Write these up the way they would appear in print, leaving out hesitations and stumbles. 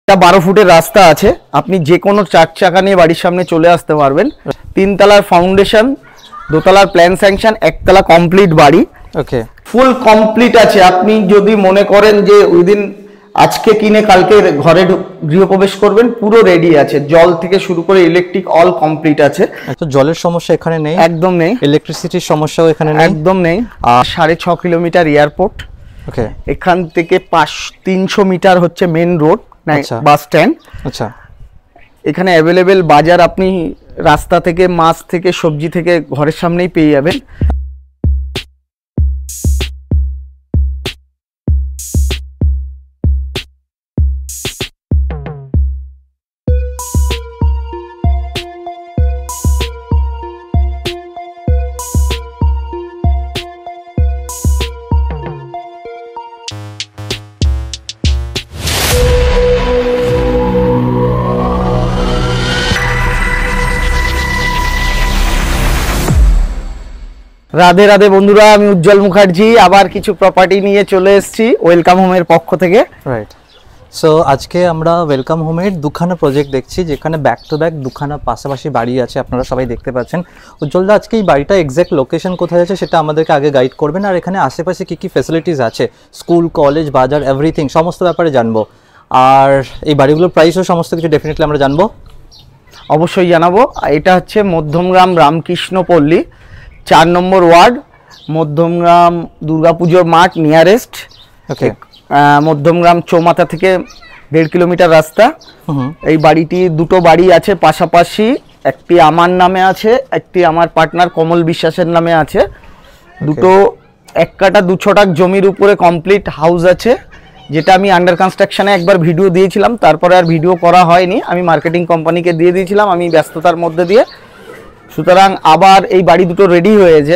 12 ফুটের রাস্তা আছে, আপনি যে কোনো 4 চাকা নিয়ে বাড়ির সামনে চলে আসতে পারবেন। 3 তলার ফাউন্ডেশন, 2 তলার প্ল্যান স্যাংশন, 1 তলা কমপ্লিট বাড়ি। ওকে, ফুল কমপ্লিট আছে। আপনি যদি মনে করেন যে উইদিন আজকে কিনে কালকে ঘরে গৃহপ্রবেশ করবেন, পুরো রেডি আছে। জল থেকে শুরু করে ইলেকট্রিক অল কমপ্লিট আছে। তো জলের সমস্যা এখানে নেই, একদম নেই। ইলেকট্রিসিটির সমস্যাও এখানে নেই, একদম নেই। 6.5 কিলোমিটার এয়ারপোর্ট। ওকে, এখান থেকে 300 মিটার হচ্ছে মেন রোড, বাস স্ট্যান্ড। আচ্ছা, এখানে অ্যাভেলেবেল বাজার, আপনি রাস্তা থেকে, মাছ থেকে, সবজি থেকে ঘরের সামনেই পেয়ে যাবেন। রাধে রাধে বন্ধুরা, আমি উজ্জ্বল মুখার্জি আবার কিছু প্রপার্টি নিয়ে চলে এসেছি ওয়েলকাম হোমের পক্ষ থেকে। রাইট। সো আজকে আমরা ওয়েলকাম হোমের দুখানা প্রজেক্ট দেখছি, যেখানে ব্যাক টু ব্যাক দুখানা পাশাপাশি বাড়ি আছে, আপনারা সবাই দেখতে পাচ্ছেন। উজ্জ্বলদা, আজকে এই বাড়িটা এক্স্যাক্ট লোকেশন কোথায় আছে সেটা আমাদেরকে আগে গাইড করবেন, আর এখানে আশেপাশে কী কী ফ্যাসিলিটিস আছে, স্কুল, কলেজ, বাজার, এভরিথিং সমস্ত ব্যাপারে জানবো। আর এই বাড়িগুলোর প্রাইসও সমস্ত কিছু ডেফিনেটলি আমরা জানবো। অবশ্যই জানাবো। এটা হচ্ছে মধ্যমগ্রাম রামকৃষ্ণপল্লী, 4 নম্বর ওয়ার্ড, মধ্যমগ্রাম দুর্গাপুজোর মাঠ নিয়ারেস্ট। ওকে, মধ্যমগ্রাম চৌমাথা থেকে 1.5 কিলোমিটার রাস্তা। এই বাড়িটি দুটো বাড়ি আছে পাশাপাশি, একটি আমার নামে আছে, একটি আমার পার্টনার কমল বিশ্বাসের নামে আছে। দুটো 1 কাঠা 2 ছটাক জমির উপরে কমপ্লিট হাউস আছে, যেটা আমি আন্ডার কনস্ট্রাকশনে একবার ভিডিও দিয়েছিলাম, তারপরে আর ভিডিও করা হয়নি। আমি মার্কেটিং কোম্পানিকে দিয়ে দিয়েছিলাম আমি ব্যস্ততার মধ্যে দিয়ে। সুতরাং আবার এই বাড়ি দুটো রেডি হয়েছে।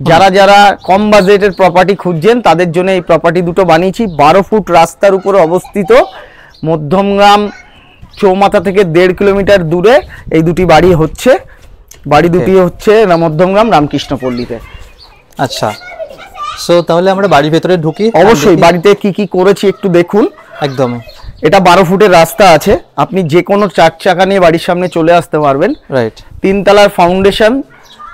যারা যারা কম বাজেটের প্রপার্টি খুঁজছেন তাদের জন্য এই প্রপার্টি দুটো বানিয়েছি। 12 ফুট রাস্তার উপরে অবস্থিত, মধ্যমগ্রাম চৌমাথা থেকে 1.5 কিলোমিটার দূরে এই দুটি বাড়ি হচ্ছে। বাড়ি দুটি হচ্ছে মধ্যমগ্রাম রামকৃষ্ণপল্লীতে। আচ্ছা, সো তাহলে আমরা বাড়ির ভেতরে ঢুকি। অবশ্যই বাড়িতে কি কি করেছি একটু দেখুন। একদমই। এটা 12 ফুটের রাস্তা আছে, আপনি যে কোনো 4 চাকা নিয়ে বাড়ির সামনে চলে আসতে পারবেন। রাইট। 3 তলার ফাউন্ডেশন,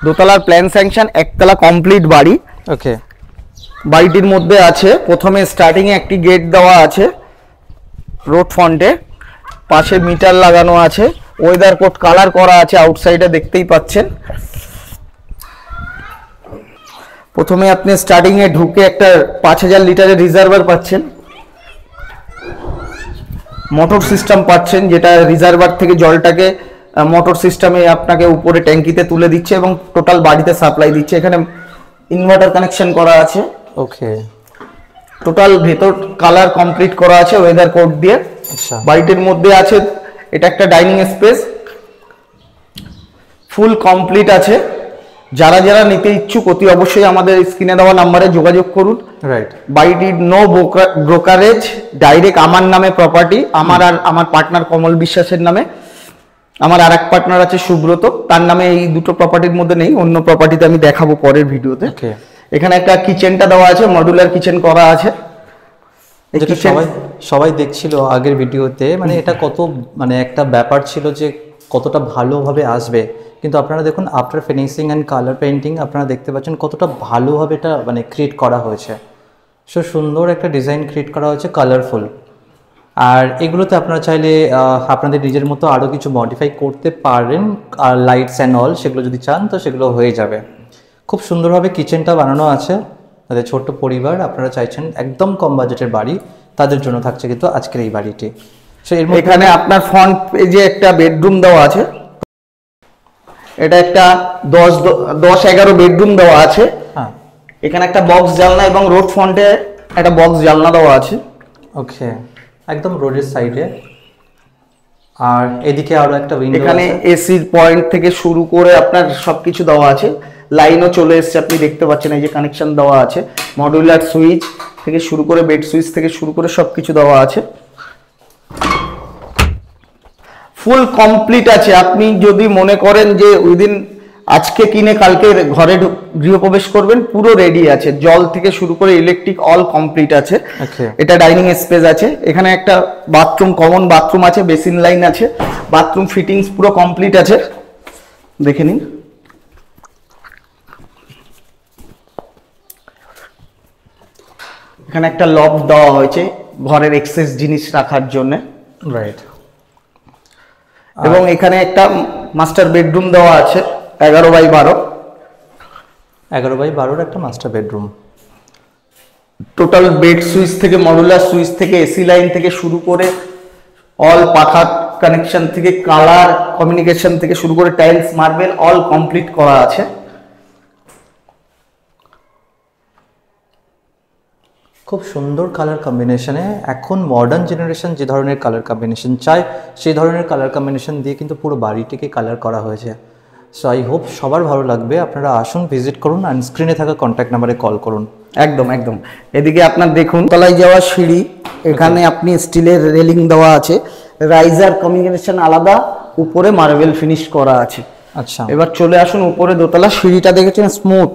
2 তলার প্ল্যান স্যাংশন, 1 তলা কমপ্লিট বাড়ি। ওকে, বাড়িটির মধ্যে আছে প্রথমে স্টার্টিং এ একটি গেট দেওয়া আছে রোড ফ্রন্টে, পাশে মিটার লাগানো আছে, ওয়েদার কোড কালার করা আছে, আউটসাইডে দেখতেই পাচ্ছেন। প্রথমে আপনি স্টার্টিং এ ঢুকে একটা 5000 লিটারের রিজার্ভার পাচ্ছেন, মোটর সিস্টেম পাচ্ছেন, যেটা রিজার্ভার থেকে জলটাকে মোটর সিস্টেমে আপনাকে উপরে ট্যাঙ্কিতে তুলে দিচ্ছে এবং টোটাল বাড়িতে সাপ্লাই দিচ্ছে। এখানে ইনভার্টার কানেকশন করা আছে। ওকে, টোটাল ভেতর কালার কমপ্লিট করা আছে ওয়েদার কোড দিয়ে। আচ্ছা, বাড়িটির মধ্যে আছে এটা একটা ডাইনিং স্পেস, ফুল কমপ্লিট আছে। যারা যারা নিতে ইচ্ছুক অতি অবশ্যই আমাদের স্ক্রিনে দেওয়া নাম্বারে যোগাযোগ করুন। রাইট। বাড়িটির নো ব্রোকারেজ, ডাইরেক্ট আমার নামে প্রপার্টি, আমার আর আমার পার্টনার কমল বিশ্বাসের নামে। আমার আর এক পার্টনার আছে সুব্রত, তার নামে এই দুটো প্রপার্টির মধ্যে নেই, অন্য প্রপার্টিতে আমি দেখাবো পরের ভিডিওতে। এখানে একটা কিচেনটা দেওয়া আছে, মডুলার কিচেন করা আছে। যেটা সবাই দেখছিল আগের ভিডিওতে, মানে এটা কত মানে একটা ব্যাপার ছিল যে কতটা ভালোভাবে আসবে, কিন্তু আপনারা দেখুন after finishing and colour painting আপনারা দেখতে পাচ্ছেন কতটা ভালোভাবে এটা মানে ক্রিয়েট করা হয়েছে। সো সুন্দর একটা ডিজাইন ক্রিয়েট করা হয়েছে, কালারফুল। আর এগুলোতে আপনারা চাইলে আপনাদের নিজের মতো আরও কিছু মডিফাই করতে পারেন, আর লাইটস অ্যান্ড অল সেগুলো যদি চান তো সেগুলো হয়ে যাবে। খুব সুন্দরভাবে কিচেনটা বানানো আছে। তাদের ছোট্ট পরিবার, আপনারা চাইছেন একদম কম বাজেটের বাড়ি, তাদের জন্য থাকছে কিন্তু আজকের এই বাড়িটি। সো এখানে আপনার ফ্রন্ট পেজে একটা বেডরুম দেওয়া আছে, এটা একটা 10-11 বেডরুম দেওয়া আছে। হ্যাঁ, এখানে একটা বক্স জানলা এবং রোড ফ্রন্টে একটা বক্স জানলা দেওয়া আছে। ওকে, একদম রোডের সাইডে। আর এদিকে আরো একটা উইন্ডো, এখানে এসির পয়েন্ট থেকে শুরু করে আপনার সবকিছু দেওয়া আছে। লাইনও চলে এসেছে, আপনি দেখতে পাচ্ছেন এই যে কানেকশন দেওয়া আছে। মডুলার সুইচ থেকে শুরু করে বেড সুইচ থেকে শুরু করে সবকিছু দেওয়া আছে। ফুল কমপ্লিট আছে। আপনি যদি মনে করেন যে উইদিন আজকে কিনে কালকে ঘরে গৃহপ্রবেশ করবেন, পুরো রেডি আছে, জল থেকে শুরু করে ইলেকট্রিক অল কমপ্লিট আছে। এটা ডাইনিং স্পেস আছে, এখানে একটা বাথরুম, কমন বাথরুম আছে, বেসিন লাইন আছে, বাথরুম ফিটিংস পুরো কমপ্লিট আছে, দেখে নিন। এখানে একটা লক দেওয়া হয়েছে ঘরের এক্সেস জিনিস রাখার জন্য, রাইট। এবং এখানে একটা মাস্টার বেডরুম দেওয়া আছে 11x12। 11x12 একটা master bedroom. Total bed switch থেকে মডুলার সুইচ থেকে এসি লাইন থেকে শুরু করে অল পাখা কানেকশন থেকে কালার কমিউনিকেশন থেকে শুরু করে টাইলস মার্বেল অল কমপ্লিট করা আছে। খুব সুন্দর কালার কম্বিনেশনে, এখন মডার্ন জেনারেশন যে ধরনের কালার কম্বিনেশন চায় সেই ধরনের কালার কম্বিনেশন দিয়ে কিন্তু পুরো বাড়িটিকে কালার করা হয়েছে। সো আই হোপ সবার ভালো লাগবে। আপনারা আসুন, ভিজিট করুন, আর স্ক্রিনে থাকা কন্ট্যাক্ট নাম্বারে কল করুন। একদম একদম। এদিকে আপনার দেখুন তলায় যাওয়া সিঁড়ি, এখানে আপনি স্টিলের রেলিং দেওয়া আছে, রাইজার কমিউনিকেশন আলাদা, উপরে মার্বেল ফিনিশ করা আছে। আচ্ছা, এবার চলে আসুন উপরে দোতলা। সিঁড়িটা দেখেছেন স্মুথ,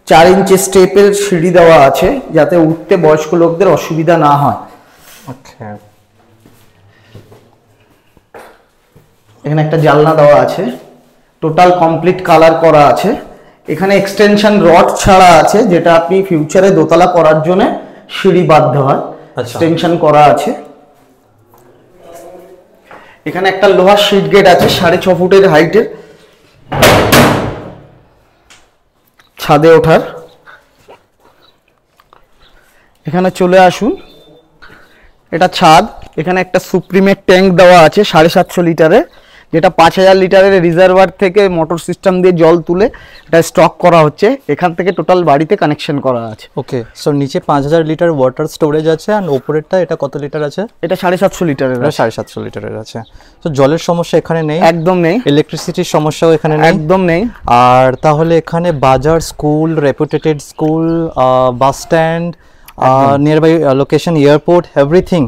4 ইঞ্চি স্টেপের সিঁড়ি দেওয়া আছে যাতে উঠতে বয়স্ক লোকদের অসুবিধা না হয়। ওকে, এখানে একটা জানলা দেওয়া আছে, টোটাল কমপ্লিট কালার করা আছে। এখানে এক্সটেনশন রড ছাড়া আছে, যেটা আপনি ফিউচারে দোতলা করার জন্য সিঁড়ি বাধ্য হয়, এক্সটেনশন করা আছে। এখানে একটা লোহার শিট গেট আছে 6.5 ফুটের হাইটের, ছাদে ওঠার। এখানে চলে আসুন, এটা ছাদ। এখানে একটা সুপ্রিমের ট্যাঙ্ক দেওয়া আছে 750 লিটারের, যেটা 5000 লিটারের রিজার্ভার থেকে মোটর সিস্টেম দিয়ে জল তুলে এটা স্টক করা হচ্ছে। এখান থেকে টোটাল বাড়িতে কানেকশন করা আছে। ওকে, সো নিচে 5000 লিটার ওয়াটার স্টোরেজ আছে, আর উপরেরটা এটা কত লিটার আছে? এটা 750 লিটারের, 750 লিটারের আছে। তো জলের সমস্যা এখানে নেই, একদম নেই। ইলেকট্রিসিটির সমস্যাও এখানে নেই, একদম নেই। আর তাহলে এখানে বাজার, school, reputed school, bus stand, nearby location, airport, everything,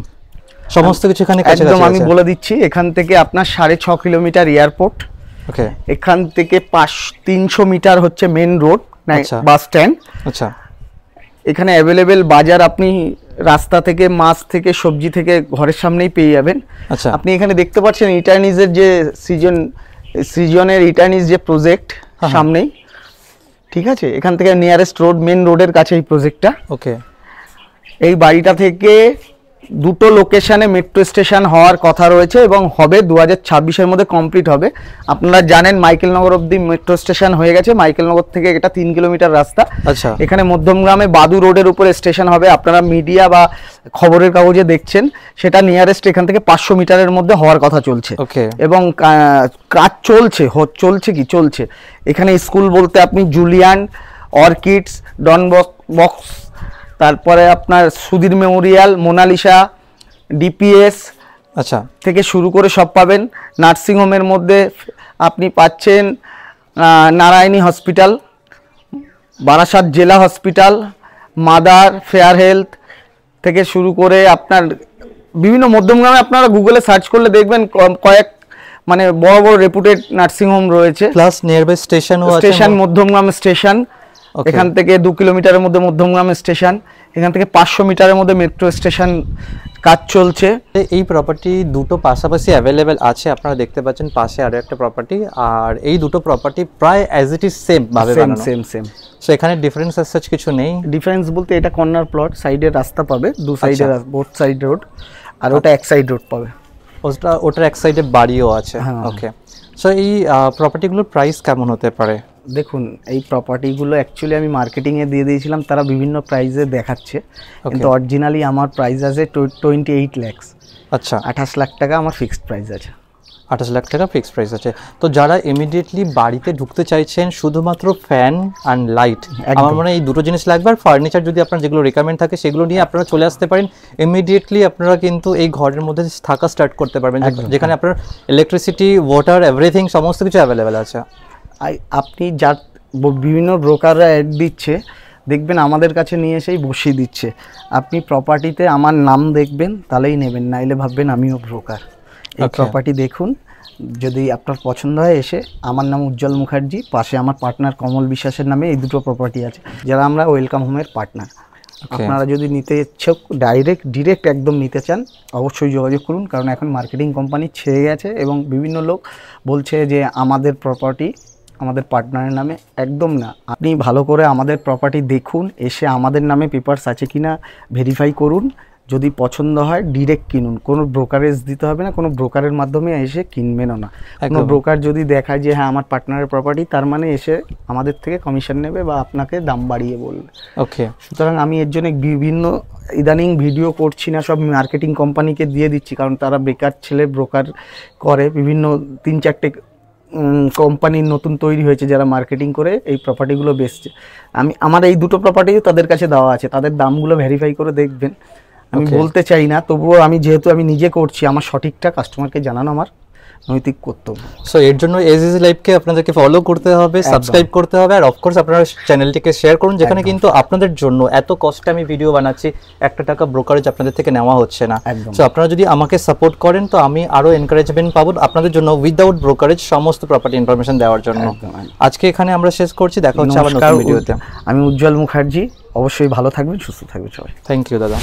সমস্ত কিছু এখানে কাছাকাছি একদম। আমি বলে দিচ্ছি, এখান থেকে আপনার 6.5 কিলোমিটার এয়ারপোর্ট, ওকে, এখান থেকে 300 মিটার হচ্ছে মেন রোড, বাস স্ট্যান্ড। আচ্ছা, এখানে অ্যাভেলেবেল বাজার, আপনি রাস্তা থেকে, মাছ থেকে, সবজি থেকে ঘরের সামনেই পেয়ে যাবেন। আচ্ছা, আপনি এখানে দেখতে পাচ্ছেন ইটার্নিজের যে সৃজনের ইটার্নিজ যে প্রজেক্ট সামনেই, ঠিক আছে। এখান থেকে নিয়ারেস্ট রোড, মেন রোডের কাছে এই প্রজেক্টটা। ওকে, এই বাড়িটা থেকে দুটো লোকেশনে মেট্রো স্টেশন হওয়ার কথা রয়েছে এবং হবে 2026-এর মধ্যে কমপ্লিট হবে। আপনারা জানেন মাইকেলনগর অবধি মেট্রো স্টেশন হয়ে গেছে, মাইকেলনগর থেকে এটা 3 কিলোমিটার রাস্তা। আচ্ছা, এখানে মধ্যমগ্রামে বাদু রোডের উপরে স্টেশন হবে। আপনারা মিডিয়া বা খবরের কাগজে দেখছেন, সেটা নিয়ারেস্ট এখান থেকে 500 মিটারের মধ্যে হওয়ার কথা চলছে। ওকে, এবং কাজ চলছে। এখানে স্কুল বলতে আপনি জুলিয়ান, অর্কিডস, ডন বক্স, তারপরে আপনার সুধীর মেমোরিয়াল, মোনালিসা, ডিপিএস আচ্ছা থেকে শুরু করে সব পাবেন। নার্সিংহোমের মধ্যে আপনি পাচ্ছেন নারায়ণী হসপিটাল, বারাসাত জেলা হসপিটাল, মাদার, ফেয়ার হেলথ থেকে শুরু করে আপনার বিভিন্ন মধ্যমগ্রামে আপনারা গুগলে সার্চ করলে দেখবেন কয়েক মানে বড় বড় রেপুটেড নার্সিংহোম রয়েছে। Plus nearby station Madhyamgram station, এখান থেকে 2 কিলোমিটারের মধ্যে মধ্যমগ্রাম স্টেশন, এখান থেকে 500 মিটারের মধ্যে মেট্রো স্টেশন কাজ চলছে। এই প্রপার্টি দুটো পাশাপাশি অ্যাভেলেবেল আছে, আপনারা দেখতে পাচ্ছেন পাশে আরো একটা প্রপার্টি, আর এই দুটো প্রপার্টি প্রায় অ্যাজ ইট ইজ সেম ভাবে বানানো, সেম। সো এখানে ডিফারেন্স as such কিছু নেই। ডিফারেন্স বলতে এটা কর্নার প্লট, সাইডে রাস্তা পাবে, দু সাইডে বোথ সাইড রোড, আর ওটা এক সাইড রোড পাবে, ওটার এক সাইডে বাড়িও আছে। ওকে, সো এই প্রপার্টিগুলোর প্রাইস কেমন হতে পারে? দেখুন, এই প্রপার্টিগুলো অ্যাকচুয়ালি আমি মার্কেটিংয়ে দিয়ে দিয়েছিলাম, তারা বিভিন্ন প্রাইসে দেখাচ্ছে, কিন্তু অরিজিনালি আমার প্রাইস আছে 28 লাখ। আচ্ছা, 28 লাখ টাকা আমার ফিক্সড প্রাইস আছে। 28 লাখ টাকা ফিক্সড প্রাইস আছে। তো যারা ইমিডিয়েটলি বাড়িতে ঢুকতে চাইছেন শুধুমাত্র ফ্যান অ্যান্ড লাইট, আমার মনে হয় এই দুটো জিনিস লাগবে, আর ফার্নিচার যদি আপনার যেগুলো রিকোয়ারমেন্ট থাকে সেগুলো নিয়ে আপনারা চলে আসতে পারেন। ইমিডিয়েটলি আপনারা কিন্তু এই ঘরের মধ্যে থাকা স্টার্ট করতে পারবেন, যেখানে আপনার ইলেকট্রিসিটি, ওয়াটার, এভরিথিং সমস্ত কিছু অ্যাভেলেবেল আছে। আপনি যা বিভিন্ন ব্রোকাররা অ্যাড দিচ্ছে, দেখবেন আমাদের কাছে নিয়ে এসেই বসিয়ে দিচ্ছে। আপনি প্রপার্টিতে আমার নাম দেখবেন, তাহলেই নেবেন, নাইলে ভাববেন আমিও ব্রোকার। এই প্রপার্টি দেখুন, যদি আপনার পছন্দ হয় এসে, আমার নাম উজ্জ্বল মুখার্জি, পাশে আমার পার্টনার কমল বিশ্বাসের নামে এই দুটো প্রপার্টি আছে, যারা আমরা ওয়েলকাম হোমের পার্টনার। আপনারা যদি নিতে ইচ্ছুক, ডিরেক্ট একদম নিতে চান, অবশ্যই যোগাযোগ করুন, কারণ এখন মার্কেটিং কোম্পানি ছেড়ে গেছে এবং বিভিন্ন লোক বলছে যে আমাদের প্রপার্টি আমাদের পার্টনারের নামে। একদম না, আপনি ভালো করে আমাদের প্রপার্টি দেখুন, এসে আমাদের নামে পেপারস আছে কিনা ভেরিফাই করুন, যদি পছন্দ হয় ডিরেক্ট কিনুন, কোনো ব্রোকারেজ দিতে হবে না, কোনো ব্রোকারের মাধ্যমে এসে কিনবেনও না। কোনো ব্রোকার যদি দেখায় যে হ্যাঁ আমার পার্টনারের প্রপার্টি, তার মানে এসে আমাদের থেকে কমিশন নেবে বা আপনাকে দাম বাড়িয়ে বলবে। ওকে, সুতরাং আমি এর জন্য বিভিন্ন ইদানিং ভিডিও করছি না, সব মার্কেটিং কোম্পানিকে দিয়ে দিচ্ছি, কারণ তারা বেকার ছেলে ব্রোকার করে, বিভিন্ন 3-4টে কোম্পানির নতুন তৈরি হয়েছে যারা মার্কেটিং করে এই প্রপার্টিগুলো বেচছে। আমার এই দুটো প্রপার্টিও তাদের কাছে দেওয়া আছে, তাদের দামগুলো ভেরিফাই করে দেখবেন। আমি বলতে চাই না, তবুও যেহেতু আমি নিজে করছি, আমার সঠিকটা কাস্টমারকে জানানো আমার নৈতিক কর্তব্য। সো এর জন্য এজিজি লাইভকে আপনাদেরকে ফলো করতে হবে, সাবস্ক্রাইব করতে হবে, আর অফকোর্স আপনারা চ্যানেলটিকে শেয়ার করুন, যেখানে কিন্তু আপনাদের জন্য এত কষ্টে আমি ভিডিও বানাচ্ছি, 1 টাকা ব্রোকারেজ আপনাদের থেকে নেওয়া হচ্ছে না। সো আপনারা যদি আমাকে সাপোর্ট করেন তো আমি আরো এনকারেজমেন্ট পাবো আপনাদের জন্য উইদাউট ব্রোকারেজ সমস্ত প্রপার্টি ইনফরমেশন দেওয়ার জন্য। আজকে এখানে আমরা শেষ করছি, দেখা হচ্ছে আবার নতুন ভিডিওতে। আমি উজ্জ্বল মুখার্জি, অবশ্যই ভালো থাকবেন, সুস্থ থাকবেন সবাই। থ্যাংক ইউ দাদা।